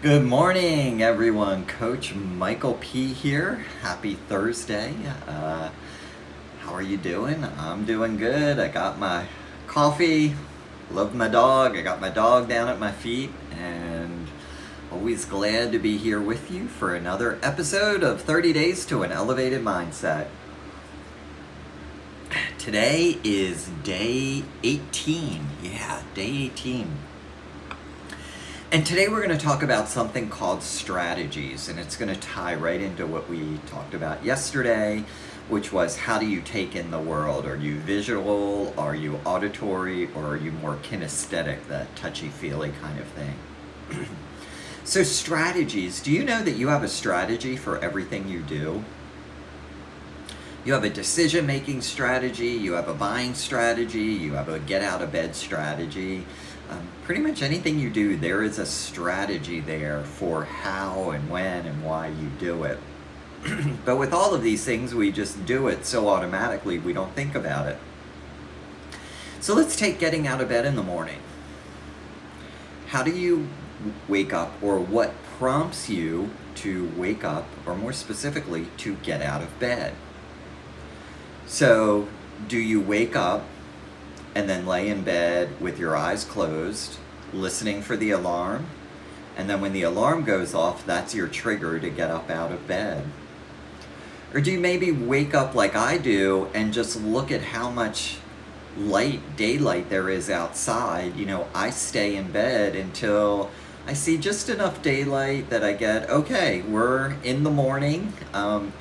Good morning, everyone. Coach Michael P. here. Happy Thursday. How are you doing? I'm doing good. I got my coffee. Love my dog. I got my dog down at my feet, and always glad to be here with you for another episode of 30 Days to an Elevated Mindset. Today is day 18. Yeah, day 18. And today we're going to talk about something called strategies, and it's going to tie right into what we talked about yesterday, which was how do you take in the world? Are you visual? Are you auditory? Or are you more kinesthetic, that touchy-feely kind of thing? So strategies, do you know that you have a strategy for everything you do? You have a decision-making strategy, you have a buying strategy, you have a get-out-of-bed strategy. Pretty much anything you do, there is a strategy there for how and when and why you do it. But with all of these things, we just do it so automatically we don't think about it. So let's take getting out of bed in the morning. How do you wake up, or what prompts you to wake up, or more specifically, to get out of bed? So, do you wake up and then lay in bed with your eyes closed, listening for the alarm? And then when the alarm goes off, that's your trigger to get up out of bed. Or do you maybe wake up like I do and just look at how much daylight there is outside? You know, I stay in bed until I see just enough daylight that I get, okay, we're in the morning.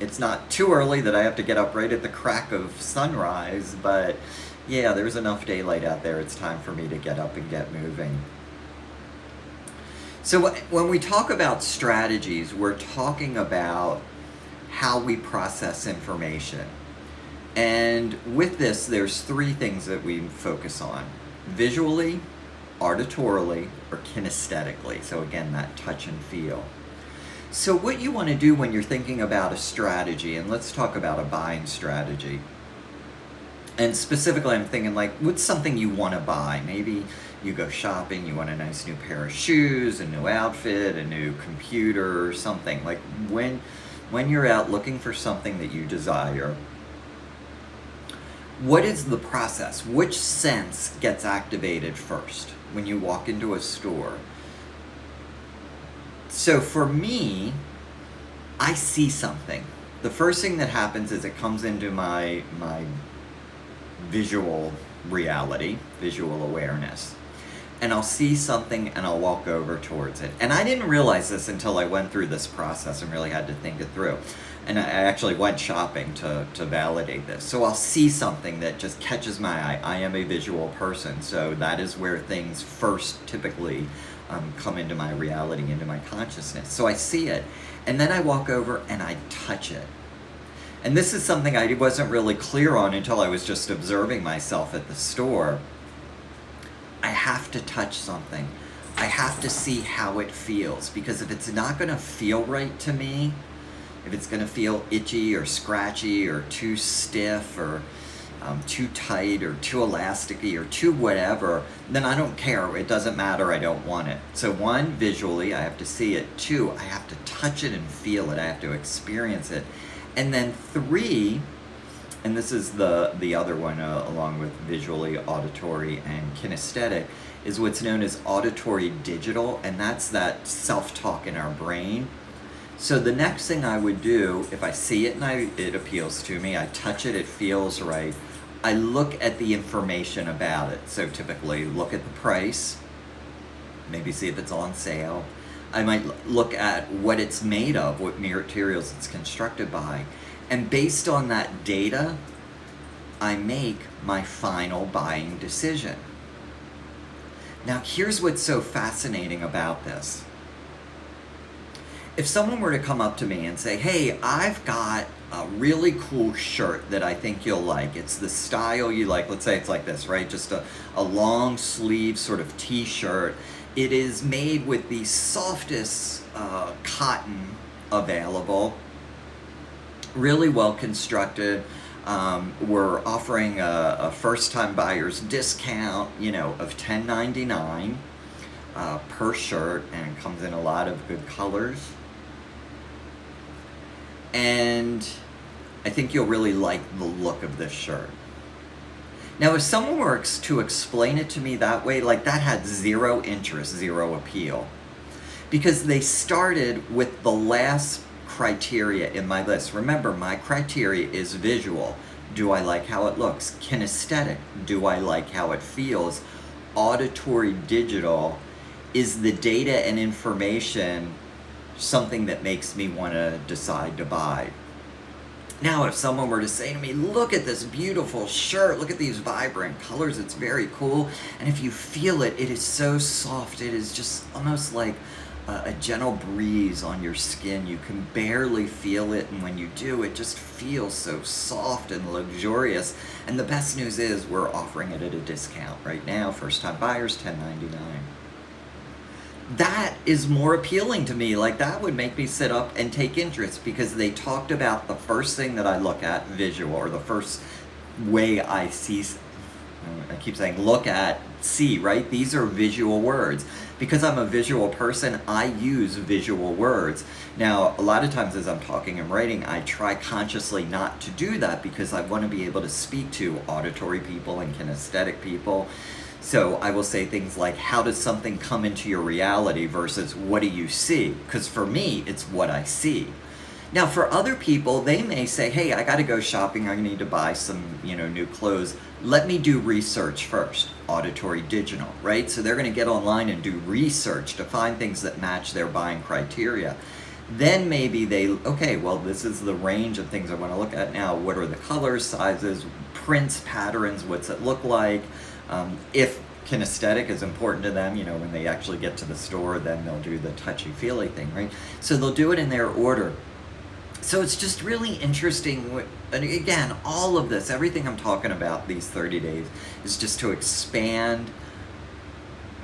It's not too early that I have to get up right at the crack of sunrise, but yeah, there's enough daylight out there. It's time for me to get up and get moving. So when we talk about strategies, we're talking about how we process information. And with this, there's three things that we focus on: visually, auditorily, or kinesthetically. So again, that touch and feel. So what you want to do when you're thinking about a strategy, and let's talk about a buying strategy. And specifically, I'm thinking like, what's something you want to buy? Maybe you go shopping, you want a nice new pair of shoes, a new outfit, a new computer, or something. Like when you're out looking for something that you desire, what is the process? Which sense gets activated first when you walk into a store? So for me, I see something. The first thing that happens is it comes into my visual reality, visual awareness. And I'll see something and I'll walk over towards it. And I didn't realize this until I went through this process and really had to think it through. And I actually went shopping to validate this. So I'll see something that just catches my eye. I am a visual person, so that is where things first typically come into my reality, into my consciousness. So I see it, and then I walk over and I touch it. And this is something I wasn't really clear on until I was just observing myself at the store. I have to touch something. I have to see how it feels, because if it's not going to feel right to me, if it's going to feel itchy or scratchy or too stiff or too tight or too elasticy or too whatever, then I don't care. It doesn't matter. I don't want it. So one, visually, I have to see it. Two, I have to touch it and feel it. I have to experience it. And then three, and this is the other one along with visually, auditory, and kinesthetic, is what's known as auditory digital, and that's that self-talk in our brain. So the next thing I would do, if I see it and it appeals to me, I touch it, it feels right, I look at the information about it. So typically look at the price, maybe see if it's on sale. I might look at what it's made of, what materials it's constructed by. And based on that data, I make my final buying decision. Now, here's what's so fascinating about this. If someone were to come up to me and say, hey, I've got a really cool shirt that I think you'll like. It's the style you like. Let's say it's like this, right? Just a long sleeve sort of t-shirt. It is made with the softest cotton available, really well constructed. We're offering a first-time buyer's discount, of $10.99 per shirt, and it comes in a lot of good colors. And I think you'll really like the look of this shirt. Now, if someone were to explain it to me that way, like, that had zero interest, zero appeal. Because they started with the last criteria in my list. Remember, my criteria is visual. Do I like how it looks? Kinesthetic. Do I like how it feels? Auditory digital. Is the data and information something that makes me want to decide to buy? Now, if someone were to say to me, look at this beautiful shirt, look at these vibrant colors, it's very cool, and if you feel it, it is so soft, it is just almost like a gentle breeze on your skin. You can barely feel it, and when you do, it just feels so soft and luxurious. And the best news is we're offering it at a discount right now. First-time buyers, $10.99. That is more appealing to me. Like, that would make me sit up and take interest, because they talked about the first thing that I look at, visual, or the first way I see, I keep saying look at, see, right? These are visual words. Because I'm a visual person, I use visual words. Now, a lot of times as I'm talking and writing, I try consciously not to do that, because I want to be able to speak to auditory people and kinesthetic people. So I will say things like, how does something come into your reality versus what do you see? Because for me, it's what I see. Now, for other people, they may say, hey, I got to go shopping. I need to buy some, new clothes. Let me do research first. Auditory digital, right? So they're going to get online and do research to find things that match their buying criteria. Then maybe okay, well, this is the range of things I want to look at now. What are the colors, sizes, prints, patterns? What's it look like? If kinesthetic is important to them, when they actually get to the store, then they'll do the touchy-feely thing, right? So they'll do it in their order. So it's just really interesting. And again, all of this, everything I'm talking about these 30 days is just to expand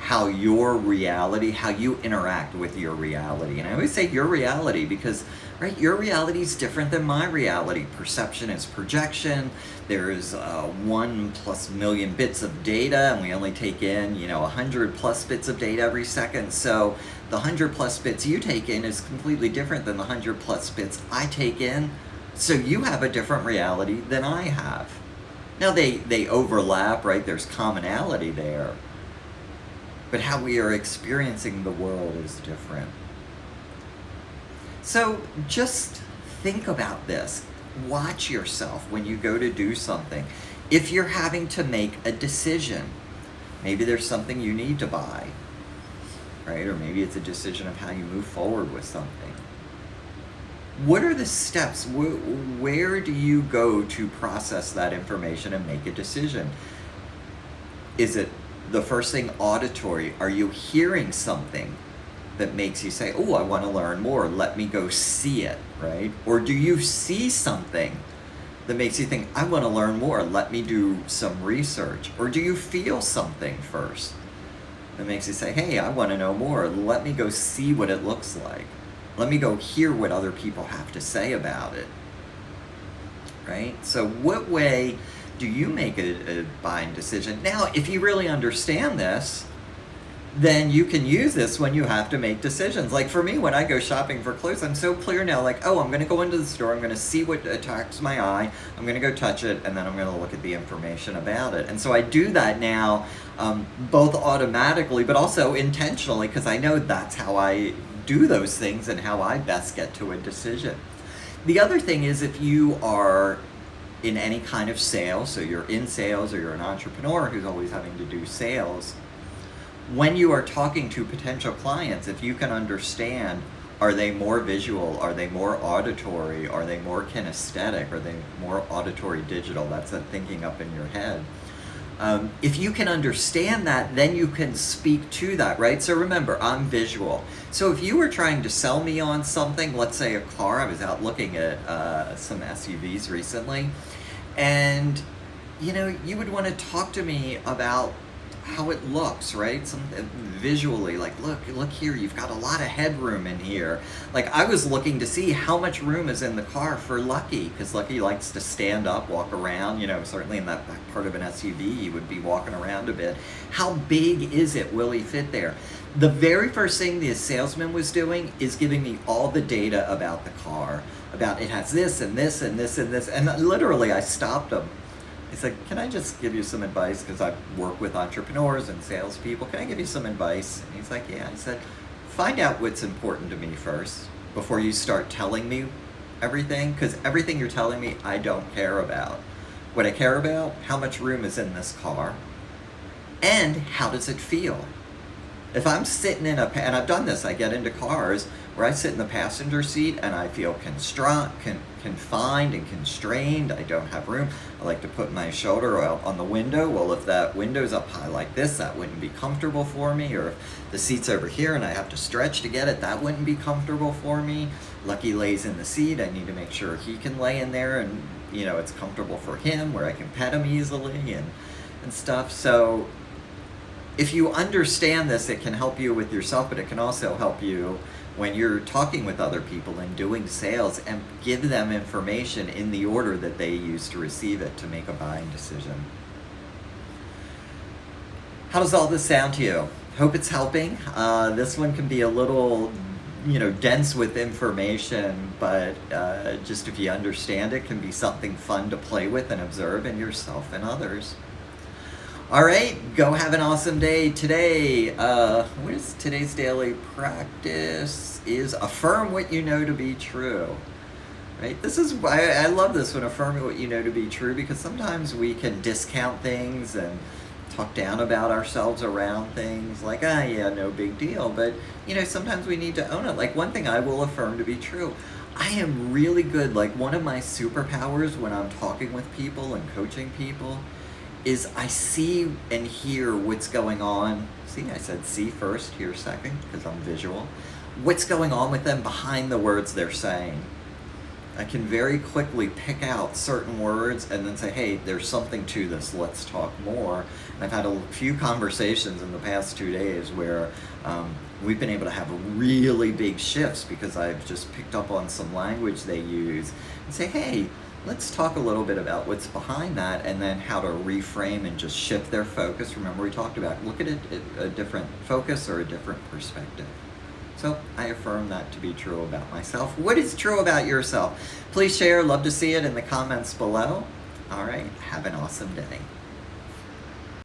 how your reality, how you interact with your reality. And I always say your reality because, right, your reality is different than my reality. Perception is projection. There's 1+ million bits of data, and we only take in, 100+ bits of data every second. So the 100+ bits you take in is completely different than the 100+ bits I take in. So you have a different reality than I have. Now they overlap, right? There's commonality there. But how we are experiencing the world is different. So just think about this. Watch yourself when you go to do something. If you're having to make a decision, maybe there's something you need to buy, right? Or maybe it's a decision of how you move forward with something. What are the steps? Where do you go to process that information and make a decision? Is it the first thing auditory? Are you hearing something that makes you say, oh, I want to learn more, let me go see it, right? Or do you see something that makes you think, I want to learn more, let me do some research? Or do you feel something first that makes you say, hey, I want to know more, let me go see what it looks like, let me go hear what other people have to say about it, right? So what way do you make a buying decision? Now, if you really understand this, then you can use this when you have to make decisions. Like for me, when I go shopping for clothes, I'm so clear now, like, oh, I'm going to go into the store, I'm going to see what attracts my eye, I'm going to go touch it, and then I'm going to look at the information about it. And so I do that now, both automatically, but also intentionally, because I know that's how I do those things and how I best get to a decision. The other thing is, if you are in any kind of sales, so you're in sales or you're an entrepreneur who's always having to do sales, when you are talking to potential clients, if you can understand, are they more visual, are they more auditory, are they more kinesthetic, are they more auditory digital? That's that thinking up in your head. If you can understand that, then you can speak to that, right? So remember, I'm visual. So if you were trying to sell me on something, let's say a car, I was out looking at some SUVs recently, and you would want to talk to me about how it looks, right? Visually, like, look here, you've got a lot of headroom in here. Like, I was looking to see how much room is in the car for Lucky, because Lucky likes to stand up, walk around, certainly in that back part of an SUV, he would be walking around a bit. How big is it? Will he fit there? The very first thing the salesman was doing is giving me all the data about the car, about it has this and this and this and this. And literally, I stopped him. I said, "Can I just give you some advice? Because I work with entrepreneurs and salespeople. Can I give you some advice?" And he's like, "Yeah." I said, "Find out what's important to me first before you start telling me everything, because everything you're telling me, I don't care about. What I care about, how much room is in this car, and how does it feel? If I'm sitting in and I've done this, I get into cars where I sit in the passenger seat and I feel confined and constrained. I don't have room. I like to put my shoulder out on the window. Well, if that window's up high like this, that wouldn't be comfortable for me. Or if the seat's over here and I have to stretch to get it, that wouldn't be comfortable for me. Lucky lays in the seat. I need to make sure he can lay in there and, it's comfortable for him, where I can pet him easily and stuff. So if you understand this, it can help you with yourself, but it can also help you when you're talking with other people and doing sales, and give them information in the order that they use to receive it to make a buying decision. How does all this sound to you? Hope it's helping. This one can be a little dense with information, but just if you understand it, can be something fun to play with and observe in yourself and others. All right, go have an awesome day today. What is today's daily practice? Is affirm what you know to be true. Right? This is why I love this one, affirming what you know to be true, because sometimes we can discount things and talk down about ourselves around things like, yeah, no big deal. But, sometimes we need to own it. Like, one thing I will affirm to be true, I am really good. Like, one of my superpowers when I'm talking with people and coaching people is I see and hear what's going on. See, I said see first, hear second, because I'm visual. What's going on with them behind the words they're saying. I can very quickly pick out certain words and then say, hey, there's something to this, let's talk more. And I've had a few conversations in the past 2 days where we've been able to have really big shifts because I've just picked up on some language they use and say, hey, let's talk a little bit about what's behind that, and then how to reframe and just shift their focus. Remember, we talked about look at it at a different focus or a different perspective. So I affirm that to be true about myself. What is true about yourself? Please share. Love to see it in the comments below. All right. Have an awesome day.